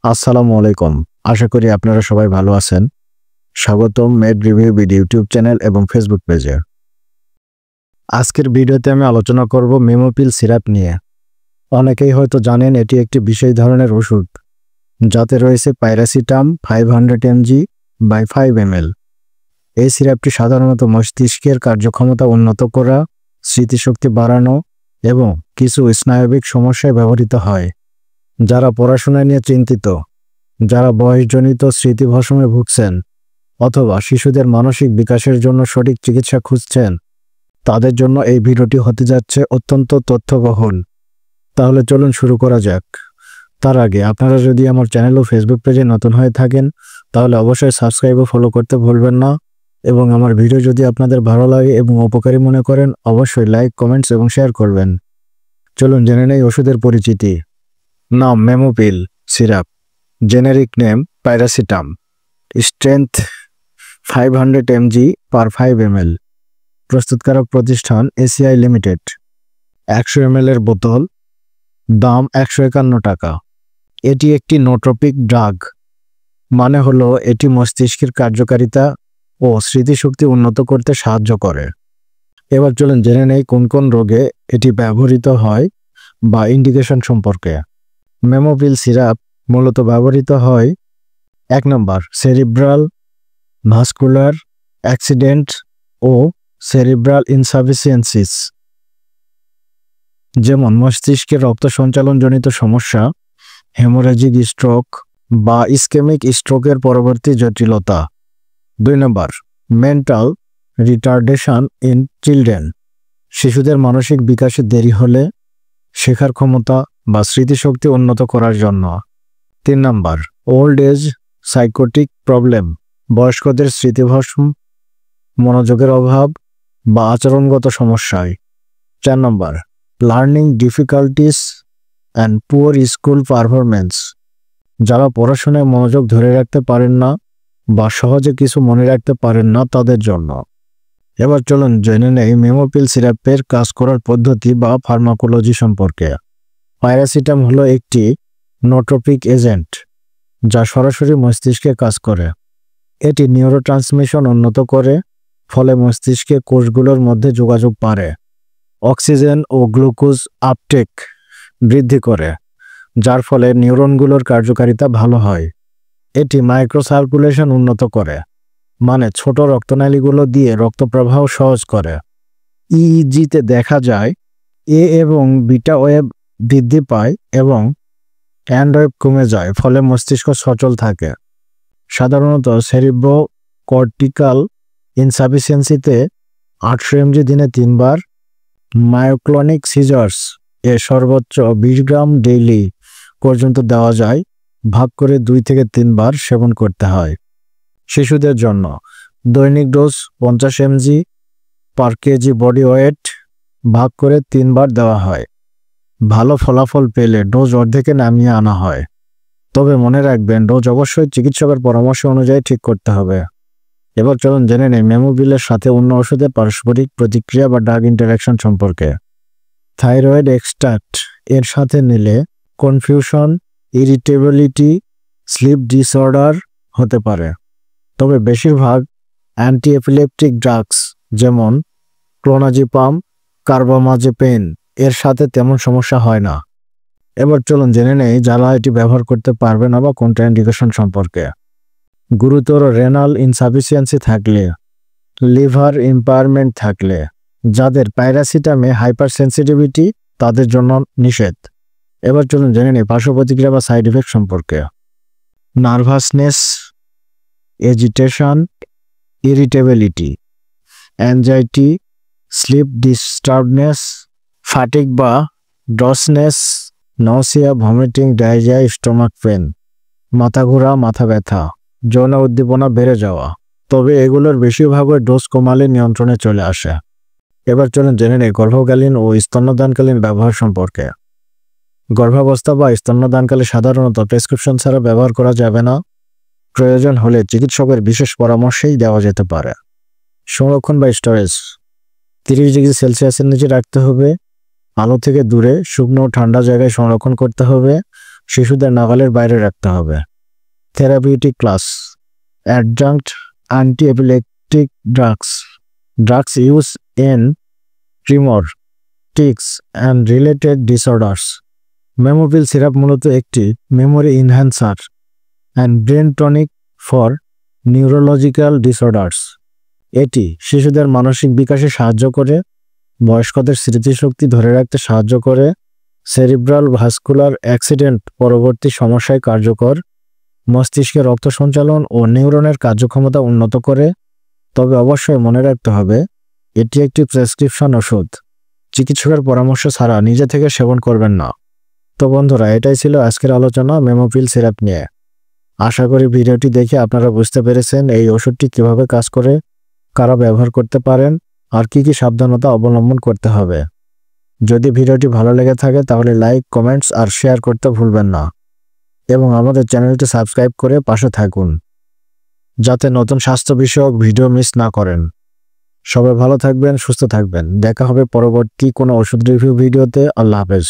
আসসালামু আলাইকুম। আশা করি আপনারা সবাই ভালো আছেন। স্বাগতম made review BD YouTube channel এবং ফেসবুক পেজে। আজকের ভিডিওতে আমি আলোচনা করব মেমোপিল সিরাপ নিয়ে। অনেকেই হয়তো জানেন এটি একটি বিশেষ ধরনের ওষুধ যাতে রয়েছে পাইরাসিটাম 500 mg বাই 5 ml। এই সিরাপটি সাধারণত মস্তিষ্কের কার্যক্ষমতা উন্নত করা, স্মৃতিশক্তি বাড়ানো এবং কিছু স্নায়বিক সমস্যায় ব্যবহৃত হয়। যারা পড়াশোনা নিয়ে চিন্তিত, যারা বয়সজনিত স্মৃতিভ্রংশে ভুগছেন অথবা শিশুদের মানসিক বিকাশের জন্য সঠিক চিকিৎসা খুঁজছেন, তাদের জন্য এই ভিডিওটি হতে যাচ্ছে অত্যন্ত তথ্যবহুল। তাহলে চলুন শুরু করা যাক। তার আগে আপনারা যদি আমার চ্যানেল ও ফেসবুক পেজে নতুন হয়ে থাকেন তাহলে অবশ্যই সাবস্ক্রাইব ও ফলো করতে ভুলবেন না, এবং আমার ভিডিও যদি আপনাদের ভালো লাগে এবং উপকারী মনে করেন অবশ্যই লাইক, কমেন্টস এবং শেয়ার করবেন। চলুন জেনে নেই ওষুধের পরিচিতি। নাম Memopil syrup, generic name piracetam, strength 500 mg per 5 ml, প্রস্তুতকারক প্রতিষ্ঠান এসিআই লিমিটেড, 100 ml এর বোতল, দাম 151 টাকা। এটি একটি নোট্রোপিক ড্রাগ, মানে হলো এটি মস্তিষ্কের কার্যকারিতা ও স্মৃতিশক্তি উন্নত করতে সাহায্য করে। এবার চলুন জেনে নেই কোন কোন রোগে এটি ব্যবহৃত হয় বা ইন্ডিকেশন সম্পর্কে। মেমোপিল সিরাপ মূলত ব্যবহৃত হয় 1 নম্বর সেরিব্রাল ভাস্কুলার অ্যাক্সিডেন্ট ও সেরিব্রাল ইনসাফিসিয়েন্সিস, যেমন মস্তিষ্কের রক্ত সঞ্চালনজনিত সমস্যা, হেমোরেজিক স্ট্রোক বা ইসকেমিক স্ট্রোকের পরবর্তী জটিলতা। 2 নম্বর মেন্টাল রিটার্ডেশন ইন চিলড্রেন, শিশুদের মানসিক বিকাশে দেরি হলে শেখার ক্ষমতা বা স্মৃতিশক্তি উন্নত করার জন্য। 3 নম্বর ওল্ড এজ সাইকোটিক প্রবলেম, বয়স্কদের স্মৃতিভ্রংশ, মনোযোগের অভাব বা আচরণগত সমস্যায়। 4 নম্বর learning difficulties and poor school performance, যারা পড়াশোনায় মনোযোগ ধরে রাখতে পারেন না বা সহজে কিছু মনে রাখতে পারেন না তাদের জন্য। এবার চলুন জেনে নেই মেমোপিল সিরাপের কাজ করার পদ্ধতি বা ফার্মাকোলজি সম্পর্কে। পাইরাসিটাম হলো একটি নোট্রোপিক এজেন্ট যা সরাসরি মস্তিষ্কে কাজ করে। এটি নিউরোট্রান্সমিশন উন্নত করে, ফলে মস্তিষ্কে কোষগুলোর মধ্যে যোগাযোগ বাড়ে। অক্সিজেন ও গ্লুকোজ আপটেক বৃদ্ধি করে, যার ফলে নিউরনগুলোর কার্যকারিতা ভালো হয়। এটি মাইক্রোসার্কুলেশন উন্নত করে, মানে ছোট রক্তনালীগুলো দিয়ে রক্তপ্রবাহ সহজ করে। ইইজিতে দেখা যায় এ এবং বিটা ওয়েভ বৃদ্ধি পায় এবং অ্যান্ড ওয়েভ কমে যায়, ফলে মস্তিষ্ক সচল থাকে। সাধারণত সেরিব্রো কর্টিক্যাল ইনসাফিসিয়েন্সিতে 800 mg দিনে 3 বার, মায়োক্লনিক সিজার্স এ সর্বোচ্চ 20 গ্রাম ডেইলি পর্যন্ত দেওয়া যায়, ভাগ করে 2 থেকে 3 বার সেবন করতে হয়। শিশুদের জন্য দৈনিক ডোজ 50 mg পার কেজি বডি ওয়েট, ভাগ করে 3 বার দেওয়া হয়। ভালো ফলাফল পেলে ডোজ অর্ধেকে নামিয়ে আনা হয়, তবে মনে রাখবেন ডোজ অবশ্যই চিকিৎসকের পরামর্শ অনুযায়ী ঠিক করতে হবে। এবার চলুন জেনে নেই মেমোপিলের সাথে অন্য ওষুধের পারস্পরিক প্রতিক্রিয়া বা ড্রাগ ইন্টারঅ্যাকশন সম্পর্কে। থাইরয়েড এক্সট্রাক্ট এর সাথে নিলে কনফিউশন, ইরিটেবিলিটি, স্লিপ ডিসঅর্ডার হতে পারে, তবে বেশিরভাগ অ্যান্টি এপিলেপটিক ড্রাগস যেমন ক্লোনাজিপাম, কার্বামাজেপিন এর সাথে তেমন সমস্যা হয় না। এবার চলুন জেনে নেই যারা এটি ব্যবহার করতে পারবে না বা কন্ট্রাইন্ডিকেশন সম্পর্কে। গুরুতর রেনাল ইনসাফিসিয়েন্সি থাকলে, লিভার ইম্পায়ারমেন্ট থাকলে, যাদের পাইরাসিটামে হাইপার সেন্সিটিভিটি তাদের জন্য নিষেধ। এবার চলুন জেনে নেই পার্শ্ব প্রতিক্রিয়া বা সাইড ইফেক্ট সম্পর্কে। Nervousness, agitation, irritability, anxiety, sleep disturbance, fatigue বা drowsiness, nausea, vomiting, diarrhoea, stomach pain, মাথা ঘোরা, মাথা ব্যথা, যৌন উদ্দীপনা বেড়ে যাওয়া, তবে এগুলোর বেশিরভাগই ডোজ কমালে নিয়ন্ত্রণে চলে আসে। এবার চলুন জেনে নেই গর্ভকালীন ও স্তন্যদানকালীন ব্যবহার সম্পর্কে। গর্ভাবস্থা বা স্তন্যদানকালে সাধারণত প্রেসক্রিপশন ছাড়া ব্যবহার করা যাবে না, প্রয়োজন হলে চিকিৎসকের বিশেষ পরামর্শেই দেওয়া যেতে পারে। সংরক্ষণ বা স্টোরেজ 30 ডিগ্রি সেলসিয়াসের নিচে রাখতে হবে, আলো থেকে দূরে শুকনো ঠান্ডা জায়গায় সংরক্ষণ করতে হবে, শিশুদের নাগালের বাইরে রাখতে হবে। Therapeutic class, adjunct anti epileptic drugs use in tremor, tics and related disorders. Memopil syrup মূলত একটি memory enhancer and brain tonic for neurological disorders. এটি শিশুদের মানসিক বিকাশে সাহায্য করে, বয়স্কদের স্মৃতিশক্তি ধরে রাখতে সাহায্য করে, সেরিব্রাল ভাস্কুলার অ্যাক্সিডেন্ট পরবর্তী সমস্যায় কার্যকর, মস্তিষ্কে রক্ত সঞ্চালন ও নিউরনের কার্যক্ষমতা উন্নত করে। তবে অবশ্যই মনে রাখতে হবে এটি একটি প্রেসক্রিপশন ওষুধ, চিকিৎসকের পরামর্শ ছাড়া নিজে থেকে সেবন করবেন না। তো বন্ধুরা, এটাই ছিল আজকের আলোচনা মেমোপিল সিরাপ নিয়ে। আশা করি ভিডিওটি দেখে আপনারা বুঝতে পেরেছেন এই ওষুধটি কিভাবে কাজ করে, কারা ব্যবহার করতে পারেন আর কি কি সাবধানতা অবলম্বন করতে হবে। যদি ভিডিওটি ভালো লেগে থাকে তাহলে লাইক, কমেন্টস আর শেয়ার করতে ভুলবেন না এবং আমাদের চ্যানেলটি সাবস্ক্রাইব করে পাশে থাকুন যাতে নতুন স্বাস্থ্য বিষয়ক ভিডিও মিস না করেন। সবাই ভালো থাকবেন, সুস্থ থাকবেন। দেখা হবে পরবর্তী কোনো ওষুধ রিভিউ ভিডিওতে। আল্লাহ হাফেজ।